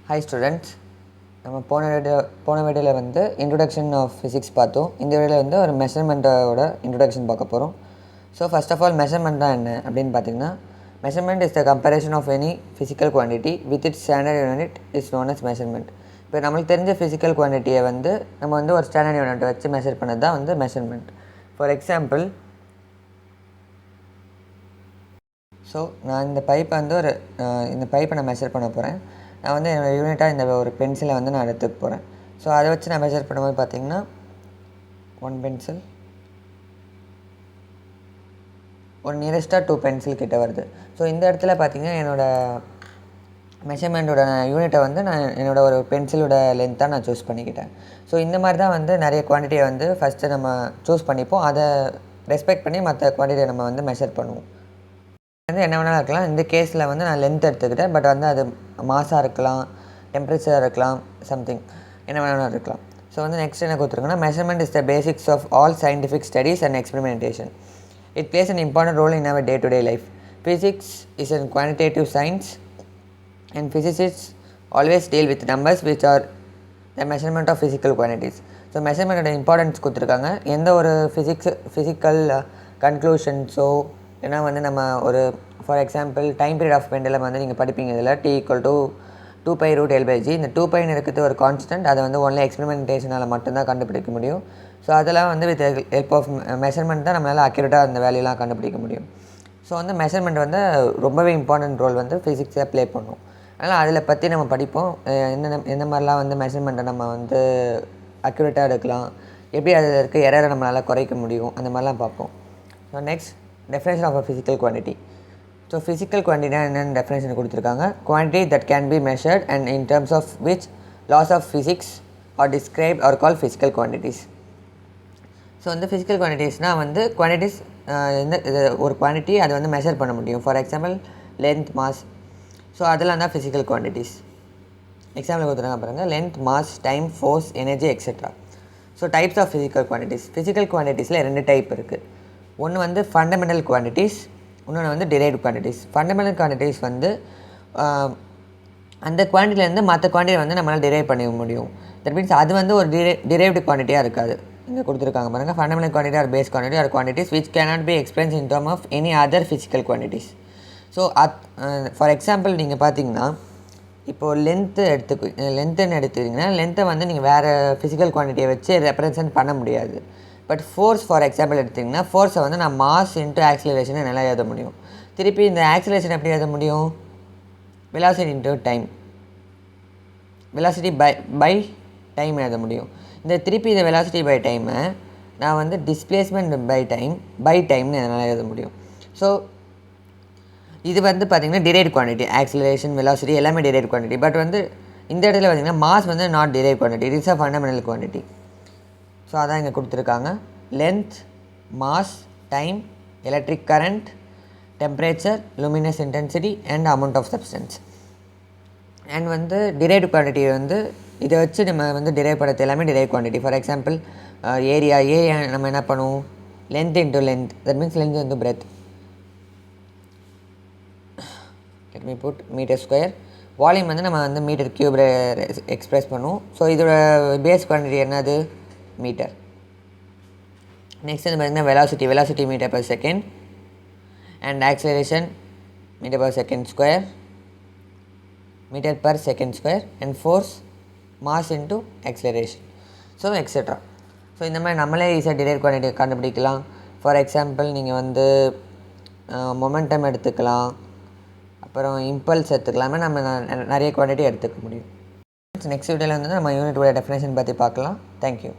Hi students, நம்ம போன வீடியோவில் வந்து இன்ட்ரொடக்ஷன் ஆஃப் ஃபிசிக்ஸ் பார்த்தோம். இந்த வீடியோவில் வந்து ஒரு மெஷர்மெண்ட்டோட இன்ட்ரொடக்ஷன் பார்க்க போகிறோம். So first of all measurement தான் என்ன அப்படின்னு பார்த்தீங்கன்னா, measurement is the comparison of any physical quantity with its standard unit is known as measurement. இப்போ நம்மளுக்கு தெரிஞ்ச ஃபிசிக்கல் குவான்டிட்டியை வந்து நம்ம வந்து ஒரு ஸ்டாண்டர்ட் யூனிட்டை வச்சு மெஷர் பண்ணது தான் வந்து மெஷர்மெண்ட். ஃபார் எக்ஸாம்பிள், ஸோ நான் இந்த பைப்பை வந்து இந்த பைப்பை நான் மெஷர் பண்ண போகிறேன். நான் வந்து என்னோடய யூனிட்டாக இந்த ஒரு பென்சிலை வந்து நான் எடுத்துக்க போகிறேன். ஸோ அதை வச்சு நான் மெஷர் பண்ணும்போது பார்த்திங்கன்னா 1 பென்சில், ஒரு நியரஸ்ட்டாக 2 பென்சில் கிட்ட வருது. ஸோ இந்த இடத்துல பார்த்திங்கன்னா என்னோடய மெஷர்மெண்ட்டோட யூனிட்டை வந்து நான் என்னோடய ஒரு பென்சிலோட லென்த்தாக நான் சூஸ் பண்ணிக்கிட்டேன். ஸோ இந்த மாதிரி தான் வந்து நிறைய குவான்டிட்டியை வந்து ஃபஸ்ட்டு நம்ம சூஸ் பண்ணிப்போம். அதை ரெஸ்பெக்ட் பண்ணி மற்ற குவான்டிட்டியை நம்ம வந்து மெஷர் பண்ணுவோம். வந்து என்ன வேணாலும் இருக்கலாம். இந்த கேஸில் வந்து நான் லென்த் எடுத்துக்கிட்டேன். பட் வந்து அது மாஸாக இருக்கலாம், டெம்பரேச்சராக இருக்கலாம், சம்திங் என்ன வேணாலும் இருக்கலாம். ஸோ வந்து நெக்ஸ்ட் என்ன கொடுத்துருக்குன்னா, measurement is the basics of all scientific studies and experimentation. It plays an important role in our day to day life. Physics is a quantitative science and physicists always deal with numbers which are the measurement of physical quantities. So மெஷர்மெண்ட்டோட importance கொடுத்துருக்காங்க. எந்த ஒரு physical கன்க்ளூஷன்ஸோ ஏன்னா வந்து நம்ம ஒரு for example time period of pendulum வந்து நீங்கள் படிப்பீங்க. இதில் T = 2π√L/g. இந்த 2πன்னு இருக்கிறது ஒரு கான்ஸ்டன்ட். அதை வந்து ஒன்லி எக்ஸ்பெரிமெண்டேஷனால் மட்டும்தான் கண்டுபிடிக்க முடியும். ஸோ அதெல்லாம் வந்து வித் ஹெல்ப் ஆஃப் மெஷர்மெண்ட் தான் நம்மளால் அக்யூரேட்டாக அந்த வேல்யூலாம் கண்டுபிடிக்க முடியும். ஸோ வந்து மெஷர்மெண்ட் வந்து ரொம்பவே இம்பார்ட்டன்ட் ரோல் வந்து ஃபிசிக்ஸில் ப்ளே பண்ணும். அதனால் அதில் பற்றி நம்ம படிப்போம். எந்த மாதிரிலாம் வந்து மெஷர்மெண்ட்டை நம்ம வந்து அக்யூரேட்டாக எடுக்கலாம், எப்படி அதில் இருக்க எரரை நம்மளால் குறைக்க முடியும், அந்த மாதிரிலாம் பார்ப்போம். So next, definition of a physical quantity. So physical குவான்டிட்டினா என்னென்னு டெஃபினேஷன் கொடுத்துருக்காங்க. Quantity that can be measured and in terms of which laws of physics are describe are call physical quantities. So வந்து ஃபிசிக்கல் குவான்டிட்டிஸ்னால் வந்து quantities இது ஒரு quantity அதை வந்து மெஷர் பண்ண முடியும். For example length, mass. So அதெல்லாம் தான் ஃபிசிக்கல் குவான்டிட்டிஸ். எக்ஸாம்பிள் கொடுத்துருக்காங்க பாருங்கள். Length, mass, time, force, energy, etcetera. So types of physical quantities. Physical குவான்டிட்டிஸில் 2 டைப் இருக்குது. ஒன்று வந்து ஃபண்டமெண்டல் குவான்டிட்டிஸ், இன்னொன்று வந்து டிரைவ்டு குவான்டிட்டிஸ். ஃபண்டமெண்டல் குவான்டிட்டிஸ் வந்து அந்த குவான்டிட்டிலேருந்து மற்ற குவான்டிட்டி வந்து நம்மளால் டிரைவ் பண்ண முடியும். தட் மீன்ஸ் அது வந்து ஒரு டிரைவ்டு குவான்டிட்டியாக இருக்காது. இங்கே கொடுத்துருக்காங்க பாருங்கள். Fundamental quantity or base quantity or quantities which cannot be express in term of any other physical quantities. So for example நீங்கள் பார்த்தீங்கன்னா, இப்போது லென்த்துன்னு எடுத்துக்கிட்டிங்கன்னா லென்த்தை வந்து நீங்கள் வேறு ஃபிசிக்கல் குவான்டிட்டியை வச்சு ரெப்ரசன்ட் பண்ண முடியாது. பட் ஃபோர்ஸ் ஃபார் எக்ஸாம்பிள் எடுத்திங்கன்னா, ஃபோர்ஸை வந்து நான் மாஸ் இன்ட்டு ஆக்சிலரேஷனை நல்லா எழுத முடியும். திருப்பி இந்த ஆக்சிலரேஷன் எப்படி எழுத முடியும்? Velocity into time, velocity by time எழுத முடியும். திருப்பி இந்த வெலாசிட்டி பை டைமை நான் வந்து டிஸ்பிளேஸ்மெண்ட் பை டைம்னு என்னால் எழுத முடியும். ஸோ இது வந்து பார்த்திங்கன்னா டிரைவ்டு குவான்டிட்டி. ஆக்சிலரேஷன், வெலாசிட்டி எல்லாமே டிரைவ்டு குவான்டிட்டி. பட் வந்து இந்த இடத்துல பார்த்திங்கன்னா மாஸ் வந்து not derived quantity, it is a fundamental quantity. So அதான் இங்கே கொடுத்துருக்காங்க. Length, mass, time, electric current, temperature, luminous intensity and amount of substance. And வந்து டிரைவ்டு குவான்டிட்டி வந்து இதை வச்சு நம்ம வந்து டிரைவ் பண்ணுறது எல்லாமே derive quantity. For example area நம்ம என்ன பண்ணுவோம்? Length into length, that means length into breadth. Let me put metre square. Volume வந்து நம்ம வந்து மீட்டர் கியூப் எக்ஸ்பிரஸ் பண்ணுவோம். ஸோ இதோட பேஸ் குவான்டிட்டி என்னது? மீட்டர். நெக்ஸ்ட் வந்து பார்த்திங்கன்னா velocity metre per second and acceleration metre per second square, metre per second square and force mass into acceleration. So etcetera. So இந்த மாதிரி நம்மளே ஈஸியாக டிரைவ் குவான்டிட்டி கண்டுபிடிக்கலாம். ஃபார் எக்ஸாம்பிள் நீங்கள் வந்து மொமெண்டம் எடுத்துக்கலாம், அப்புறம் இம்பல்ஸ் எடுத்துக்கலாமே, நம்ம நிறைய குவான்டிட்டி எடுத்துக்க முடியும். நெக்ஸ்ட் வீடியோவில் வந்து நம்ம யூனிட்டோட டெஃபினேஷன் பற்றி பார்க்கலாம். தேங்க்யூ.